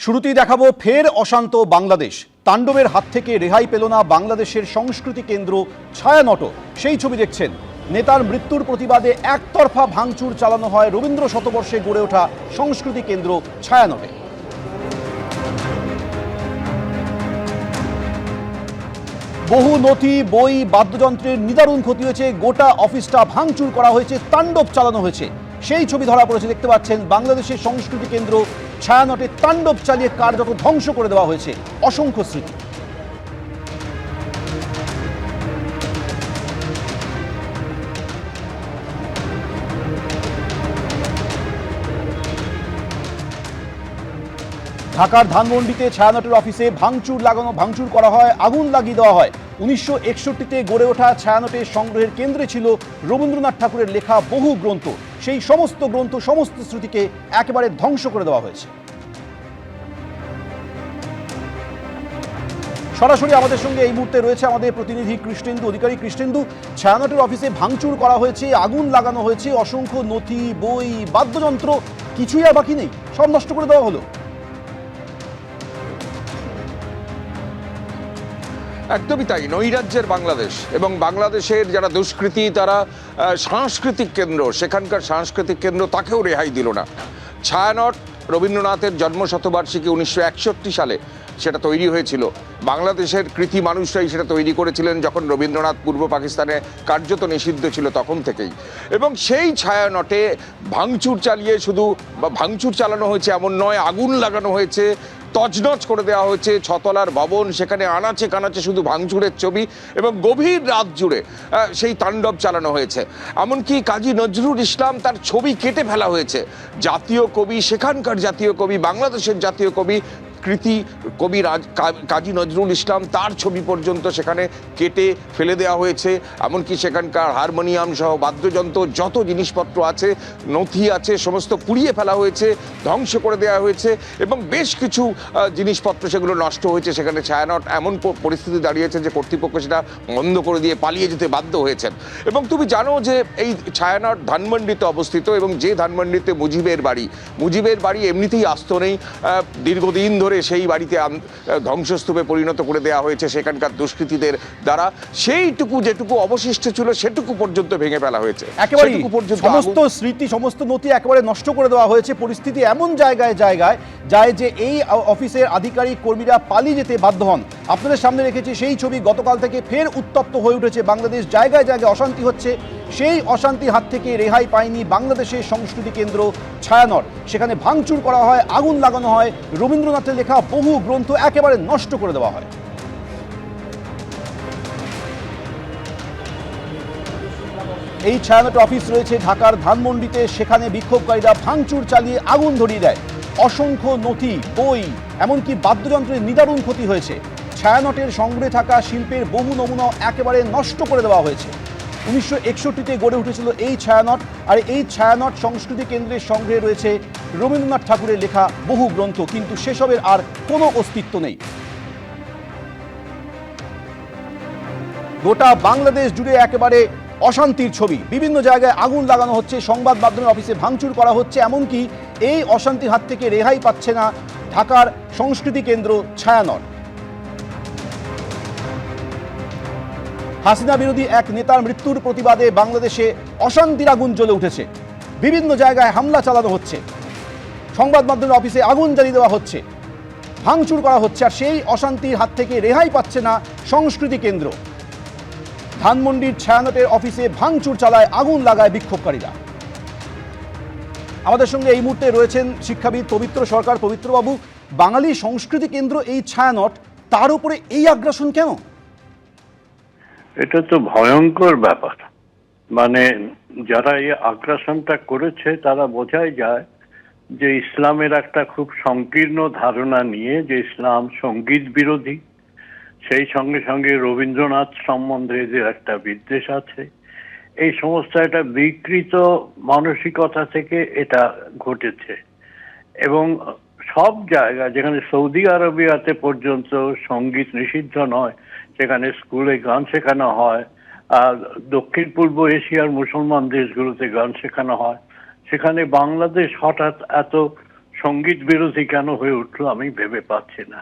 শুরুতেই দেখাবো ফের অশান্ত বাংলাদেশ। তাণ্ডবের হাত থেকে রেহাই পেল না বাংলাদেশের সংস্কৃতি কেন্দ্র ছায়ানট। সেই ছবি দেখছেন। নেতার মৃত্যুর প্রতিবাদে একতরফা ভাঙচুর চালানো হয় রবীন্দ্র শতবর্ষে গড়ে ওঠা সংস্কৃতি কেন্দ্র ছায়ানটে। বহু নথি, বই, বাদ্যযন্ত্রের নিদারুণ ক্ষতি হয়েছে। গোটা অফিসটা ভাঙচুর করা হয়েছে, তাণ্ডব চালানো হয়েছে। সেই ছবি ধরা পড়েছে, দেখতে পাচ্ছেন। বাংলাদেশের সংস্কৃতি কেন্দ্র ছায়ানটে তাণ্ডব চালিয়ে কার্যত ধ্বংস করে দেওয়া হয়েছে অসংখ্য স্মৃতি। ঢাকার ধানমন্ডিতে ছায়ানটের অফিসে ভাঙচুর করা হয়, আগুন লাগিয়ে দেওয়া হয়। 1961-তে গড়ে ওঠা ছায়ানটের সংগ্রহের কেন্দ্রে ছিল রবীন্দ্রনাথ ঠাকুরের লেখা বহু গ্রন্থ। সেই সমস্ত গ্রন্থ, সমস্ত স্মৃতিকে একেবারে ধ্বংস করে দেওয়া হয়েছে। সরাসরি আমাদের সঙ্গে এই মুহূর্তে রয়েছে আমাদের প্রতিনিধি কৃষ্ণেন্দু অধিকারী। কৃষ্ণেন্দু, ছায়ানটের অফিসে ভাঙচুর করা হয়েছে, আগুন লাগানো হয়েছে, অসংখ্য নথি, বই, বাদ্যযন্ত্র, কিছুই আর বাকি নেই, সব নষ্ট করে দেওয়া হলো। একদমই তাই। নৈরাজ্যের বাংলাদেশ এবং বাংলাদেশের যারা দুষ্কৃতী, তারা সাংস্কৃতিক কেন্দ্র, সেখানকার সাংস্কৃতিক কেন্দ্র তাকেও রেহাই দিল না। ছায়ানট রবীন্দ্রনাথের জন্মশতবার্ষিকী 1961 সালে সেটা তৈরি হয়েছিল। বাংলাদেশের কৃতি মানুষরাই সেটা তৈরি করেছিলেন যখন রবীন্দ্রনাথ পূর্ব পাকিস্তানে কার্যত নিষিদ্ধ ছিল তখন থেকেই। এবং সেই ছায়ানটে ভাঙচুর চালিয়ে, শুধু ভাঙচুর চালানো হয়েছে এমন নয়, আগুন লাগানো হয়েছে, তছনছ করে দেওয়া হয়েছে। ছতলার ভবন, সেখানে আনাচে কানাচে শুধু ভাঙচুরের ছবি, এবং গভীর রাত জুড়ে সেই তাণ্ডব চালানো হয়েছে। এমনকি কাজী নজরুল ইসলাম, তার ছবি কেটে ফেলা হয়েছে। জাতীয় কবি, সেখানকার জাতীয় কবি, বাংলাদেশের জাতীয় কবি, কৃতি কবি কাজী নজরুল ইসলাম, তার ছবি পর্যন্ত সেখানে কেটে ফেলে দেওয়া হয়েছে। এমনকি সেখানকার হারমোনিয়াম সহ বাদ্যযন্ত্র, যত জিনিসপত্র আছে, নথি আছে, সমস্ত পুড়িয়ে ফেলা হয়েছে, ধ্বংস করে দেওয়া হয়েছে। এবং বেশ কিছু জিনিসপত্র সেগুলো নষ্ট হয়েছে। সেখানে ছায়ানট এমন পরিস্থিতি দাঁড়িয়েছে যে কর্তৃপক্ষ সেটা বন্ধ করে দিয়ে পালিয়ে যেতে বাধ্য হয়েছেন। এবং তুমি জানো যে এই ছায়ানট ধানমন্ডিতে অবস্থিত, এবং যে ধানমন্ডিতে মুজিবের বাড়ি এমনিতেই আস্ত নেই। দীর্ঘদিন ধরে সেই বাড়িতে ধ্বংসস্তূপে পরিণত করে দেওয়া হয়েছে সেখানকার দুষ্কৃতীদের দ্বারা। সেইটুকু যেটুকু অবশিষ্ট ছিল সেটুকু পর্যন্ত ভেঙে ফেলা হয়েছে। একেবারে সমস্ত স্মৃতি, সমস্ত নথি একেবারে নষ্ট করে দেওয়া হয়েছে। পরিস্থিতি এমন জায়গায় যায় যে এই অফিসের আধিকারিক কর্মীরা পালিয়ে যেতে বাধ্য হন। আপনাদের সামনে রেখেছি সেই ছবি। গতকাল থেকে ফের উত্তপ্ত হয়ে উঠেছে বাংলাদেশ। জায়গায় জায়গায় অশান্তি হচ্ছে। সেই অশান্তির হাত থেকে রেহাই পায়নি বাংলাদেশের সংস্কৃতি কেন্দ্র ছায়ানট। সেখানে ভাঙচুর করা হয়, আগুন লাগানো হয়, রবীন্দ্রনাথের লেখা বহু গ্রন্থ একেবারে নষ্ট করে দেওয়া হয়। এই ছায়ানট অফিস রয়েছে ঢাকার ধানমন্ডিতে। সেখানে বিক্ষোভকারীরা ভাঙচুর চালিয়ে আগুন ধরিয়ে দেয়। অসংখ্য নথি, বই, এমনকি বাদ্যযন্ত্রের নিদারুণ ক্ষতি হয়েছে। ছায়ানটের সংগ্রহে থাকা শিল্পের বহু নমুনা একেবারে নষ্ট করে দেওয়া হয়েছে। 1961-তে গড়ে উঠেছিল এই ছায়ানট। আর এই ছায়ানট সংস্কৃতি কেন্দ্রের সংগ্রহে রয়েছে রবীন্দ্রনাথ ঠাকুরের লেখা বহু গ্রন্থ, কিন্তু সেসবের আর কোনো অস্তিত্ব নেই। গোটা বাংলাদেশ জুড়ে একেবারে অশান্তির ছবি। বিভিন্ন জায়গায় আগুন লাগানো হচ্ছে, সংবাদ মাধ্যমের অফিসে ভাঙচুর করা হচ্ছে। এমনকি এই অশান্তির হাত থেকে রেহাই পাচ্ছে না ঢাকার সংস্কৃতি কেন্দ্র ছায়ানট। হাসিনা বিরোধী এক নেতার মৃত্যুর প্রতিবাদে বাংলাদেশে অশান্তির আগুন জ্বলে উঠেছে। বিভিন্ন জায়গায় হামলা চালানো হচ্ছে, সংবাদ মাধ্যমের অফিসে আগুন জ্বালিয়ে দেওয়া হচ্ছে, ভাঙচুর করা হচ্ছে। আর সেই অশান্তির হাত থেকে রেহাই পাচ্ছে না সংস্কৃতি কেন্দ্র। ধানমন্ডির ছায়ানটের অফিসে ভাঙচুর চালায়, আগুন লাগায় বিক্ষোভকারীরা। আমাদের সঙ্গে এই মুহূর্তে রয়েছেন শিক্ষাবিদ পবিত্র সরকার। পবিত্রবাবু, বাঙালি সংস্কৃতি কেন্দ্র এই ছায়ানট, তার উপরে এই আগ্রাসন কেন? এটা তো ভয়ঙ্কর ব্যাপার। মানে যারা এই আগ্রাসনটা করেছে তারা বোঝাই যায় যে ইসলামের একটা খুব সংকীর্ণ ধারণা নিয়ে, যে ইসলাম সঙ্গীত বিরোধী, সেই সঙ্গে সঙ্গে রবীন্দ্রনাথ সম্বন্ধে যে একটা বিদ্বেষ আছে, এই সমস্ত একটা বিকৃত মানসিকতা থেকে এটা ঘটেছে। এবং সব জায়গায়, যেখানে সৌদি আরবিয়াতে পর্যন্ত সঙ্গীত নিষিদ্ধ নয়, সেখানে স্কুলে গান শেখানো হয়, আর দক্ষিণ পূর্ব এশিয়ার মুসলমান দেশগুলোতে গান শেখানো হয়, সেখানে বাংলাদেশ হঠাৎ এত সঙ্গীত বিরোধী কেন হয়ে উঠলো আমি ভেবে পাচ্ছি না।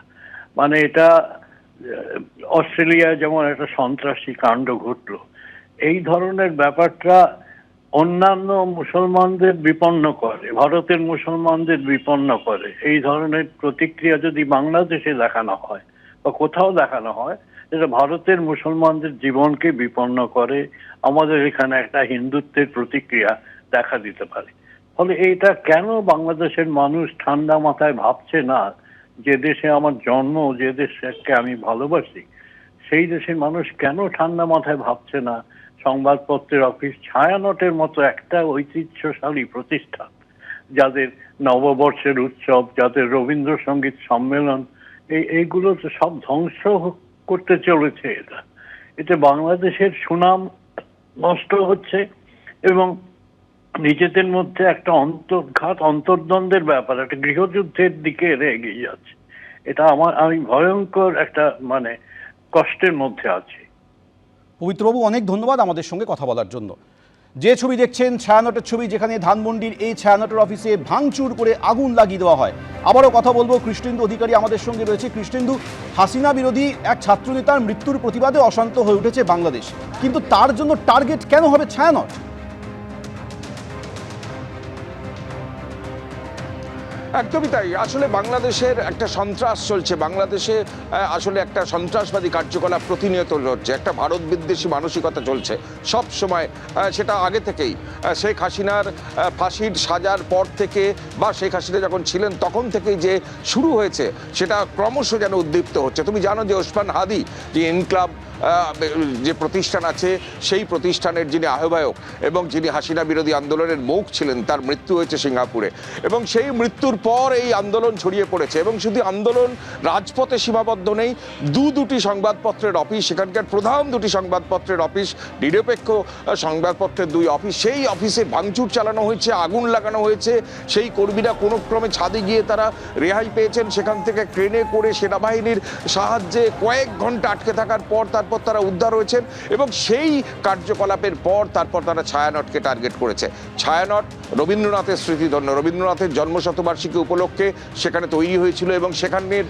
মানে এটা অস্ট্রেলিয়ায় যেমন একটা সন্ত্রাসী কাণ্ড ঘটলো, এই ধরনের ব্যাপারটা অন্যান্য মুসলমানদের বিপন্ন করে, ভারতের মুসলমানদের বিপন্ন করে। এই ধরনের প্রতিক্রিয়া যদি বাংলাদেশে দেখানো হয় বা কোথাও দেখানো হয়, এটা ভারতের মুসলমানদের জীবনকে বিপন্ন করে, আমাদের এখানে একটা হিন্দুত্বের প্রতিক্রিয়া দেখা দিতে পারে। ফলে এইটা কেন বাংলাদেশের মানুষ ঠান্ডা মাথায় ভাবছে না, যে দেশে আমার জন্ম, যে দেশকে আমি ভালোবাসি, সেই দেশের মানুষ কেন ঠান্ডা মাথায় ভাবছে না সংবাদপত্রের অফিস ছায়ানটের মতো একটা ঐতিহ্যশালী প্রতিষ্ঠান, যাদের নববর্ষের উৎসব, যাদের রবীন্দ্রসঙ্গীত সম্মেলন, এইগুলো তো সব ধ্বংস করতে চলেছে। এতে বাংলাদেশের সুনাম নষ্ট হচ্ছে এবং নিজেদের মধ্যে একটা অন্তর্ঘাত, অন্তর্দ্বন্দ্বের ব্যাপার, একটা গৃহযুদ্ধের দিকে এগিয়ে যাচ্ছে। এটা আমি ভয়ঙ্কর একটা মানে কষ্টের মধ্যে আছি। পবিত্রবাবু, অনেক ধন্যবাদ আমাদের সঙ্গে কথা বলার জন্য। যে ছবি দেখছেন ছায়ানটের ছবি, যেখানে ধানমন্ডির এই ছায়ানটের অফিসে ভাঙচুর করে আগুন লাগিয়ে দেওয়া হয়। আবারও কথা বলবো, কৃষ্ণেন্দু অধিকারী আমাদের সঙ্গে রয়েছে। কৃষ্ণেন্দু, হাসিনা বিরোধী এক ছাত্রনেতার মৃত্যুর প্রতিবাদে অশান্ত হয়ে উঠেছে বাংলাদেশ, কিন্তু তার জন্য টার্গেট কেন হবে ছায়ানট? একদমই তাই। আসলে বাংলাদেশের একটা সন্ত্রাস চলছে, বাংলাদেশে আসলে একটা সন্ত্রাসবাদী কার্যকলাপ প্রতিনিয়ত হচ্ছে, একটা ভারত বিদ্বেষী মানসিকতা চলছে সব সময়। সেটা আগে থেকেই শেখ হাসিনার ফাঁসির সাজার পর থেকে বা শেখ হাসিনা যখন ছিলেন তখন থেকেই যে শুরু হয়েছে, সেটা ক্রমশ যেন উদ্দীপ্ত হচ্ছে। তুমি জানো যে ওসমান হাদি, যে ইনকলাব যে প্রতিষ্ঠান আছে, সেই প্রতিষ্ঠানের যিনি আহ্বায়ক এবং যিনি হাসিনা বিরোধী আন্দোলনের মুখ ছিলেন, তার মৃত্যু হয়েছে সিঙ্গাপুরে। এবং সেই মৃত্যুর পর এই আন্দোলন ছড়িয়ে পড়েছে। এবং শুধু আন্দোলন রাজপথে সীমাবদ্ধ নেই, দুটি সংবাদপত্রের অফিস, সেখানকার প্রধান দুটি সংবাদপত্রের অফিস, নিরপেক্ষ সংবাদপত্রের দুই অফিস, সেই অফিসে ভাঙচুর চালানো হয়েছে, আগুন লাগানো হয়েছে। সেই কর্মীরা কোনো ক্রমে ছাদে গিয়ে তারা রেহাই পেয়েছেন, সেখান থেকে ট্রেনে করে সেনাবাহিনীর সাহায্যে কয়েক ঘন্টা আটকে থাকার পর তারপর তারা উদ্ধার হয়েছেন। এবং সেই কার্যকলাপের পর তারপর তারা ছায়ানটকে টার্গেট করেছে। ছায়ানট রবীন্দ্রনাথের স্মৃতিধন্য, রবীন্দ্রনাথের জন্মশতবার্ষিকী উপলক্ষে সেখানে তৈরি হয়েছিল এবং সেখানের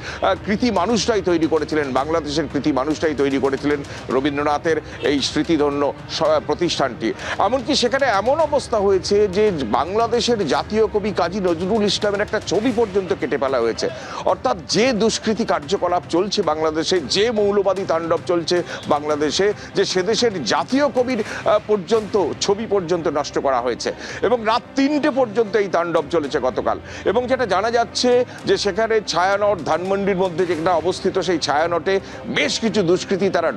কৃতি মানুষটাই তৈরি করেছিলেন, বাংলাদেশের কৃতি মানুষটাই তৈরি করেছিলেন রবীন্দ্রনাথের এই স্মৃতিধন্য প্রতিষ্ঠানটি। এমনকি সেখানে এমন অবস্থা হয়েছে যে বাংলাদেশের জাতীয় কবি কাজী নজরুল ইসলামের একটা ছবি পর্যন্ত কেটে ফেলা হয়েছে। অর্থাৎ যে দুষ্কৃতি কার্যকলাপ চলছে বাংলাদেশে, যে মৌলবাদী তাণ্ডব চলছে বাংলাদেশে, যে সেদেশের জাতীয় কবির পর্যন্ত ছবি পর্যন্ত নষ্ট করা হয়েছে। এবং রাত 3টে পর্যন্ত এই তাণ্ডব চলেছে গতকাল। এবং যেটা জানা যাচ্ছে যে সেখানে ছায়ানট, ধানমন্ডির মধ্যে যেটা অবস্থিত, সেই ছায়ানটে বেশ কিছু দুষ্কৃতী তারা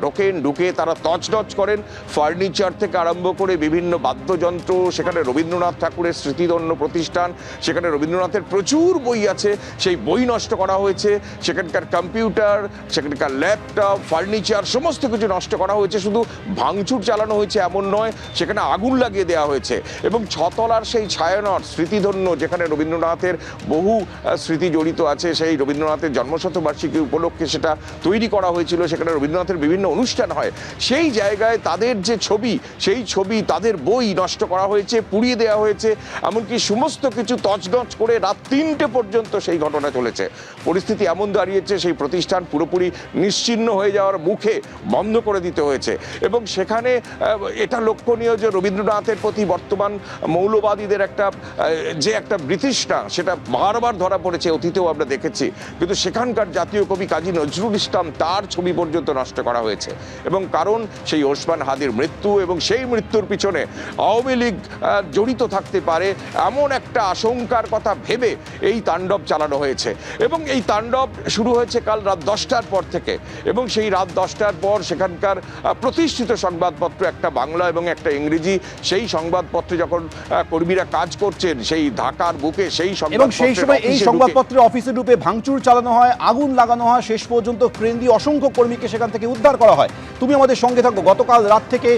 ঢুকে তারা তছনছ করেন, ফার্নিচার থেকে আরম্ভ করে বিভিন্ন বাদ্যযন্ত্র। সেখানে রবীন্দ্রনাথ ঠাকুরের স্মৃতিধন্য প্রতিষ্ঠান, সেখানে রবীন্দ্রনাথের প্রচুর বই আছে, সেই বই নষ্ট করা হয়েছে। সেখানকার কম্পিউটার, সেখানকার ল্যাপটপ, ফার্নিচার সমস্ত কিছু নষ্ট করা হয়েছে। শুধু ভাঙচুর চালানো হয়েছে এমন নয়, সেখানে আগুন লাগিয়ে দেওয়া হয়েছে। এবং ছতলার সেই ছায়ানট স্মৃতিধন্য, যেখানে রবীন্দ্রনাথের বহু স্মৃতি জড়িত আছে, সেই রবীন্দ্রনাথের জন্মশতবার্ষিকী উপলক্ষে সেটা তৈরি করা হয়েছিল, সেখানে রবীন্দ্রনাথের বিভিন্ন অনুষ্ঠান হয়। সেই জায়গায় তাদের যে ছবি, সেই ছবি, তাদের বই নষ্ট করা হয়েছে, পুড়িয়ে দেওয়া হয়েছে। এমনকি সমস্ত কিছু তছনছ করে রাত 3টে পর্যন্ত সেই ঘটনা চলেছে। পরিস্থিতি এমন দাঁড়িয়েছে, সেই প্রতিষ্ঠান পুরোপুরি নিশ্চিহ্ন হয়ে যাওয়ার মুখে বন্ধ করে দিতে হয়েছে। এবং সেখানে এটা লক্ষণীয় যে রবীন্দ্রনাথের প্রতি বর্তমান মৌলবাদীদের একটা বিতৃষ্ণা, সেটা বারবার ধরা পড়েছে, অতীতেও আমরা দেখেছি। কিন্তু সেখানকার জাতীয় কবি কাজী নজরুল ইসলাম, তার ছবি পর্যন্ত নষ্ট করা হয়েছে। এবং কারণ সেই ওসমান হাদির মৃত্যু, এবং সেই মৃত্যুর পিছনে আওয়ামী লীগ জড়িত থাকতে পারে এমন একটা আশঙ্কার কথা ভেবে এই তাণ্ডব চালানো হয়েছে। এবং এই তাণ্ডব শুরু হয়েছে কাল রাত 10টার পর থেকে। এবং সেই রাত 10টার পর সেখানকার প্রতিষ্ঠিত সংবাদপত্র, একটা বাংলা এবং একটা ইংরেজি, সেই সংবাদপত্রে যখন কর্মীরা কাজ করছেন সেই ঢাকার বুকে, সেই সময় এই সংবাদপত্রের অফিসে ঢুকে ভাঙচুর চালানো হয়, আগুন লাগানো হয়, শেষ পর্যন্ত ক্রেন দিয়ে অসংখ্য কর্মীকে সেখান থেকে উদ্ধার করা হয়। তুমি আমাদের সঙ্গে থাকো। গতকাল রাত থেকে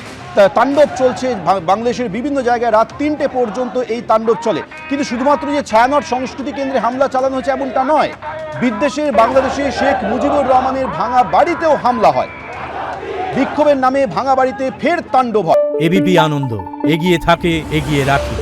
তাণ্ডব চলছে বাংলাদেশের বিভিন্ন জায়গায়, রাত 3টে পর্যন্ত এই তাণ্ডব চলে। কিন্তু শুধুমাত্র যে ছায়ানট সংস্কৃতি কেন্দ্রে হামলা চালানো হয়েছে এমনটা নয়, বিদেশের বাংলাদেশে শেখ মুজিবুর রহমানের ভাঙা বাড়িতেও হামলা হয়। বিক্ষোভের নামে ভাঙা বাড়িতে ফের তাণ্ডব হয়। এবিপি আনন্দ, এগিয়ে থাকে, এগিয়ে রাখে।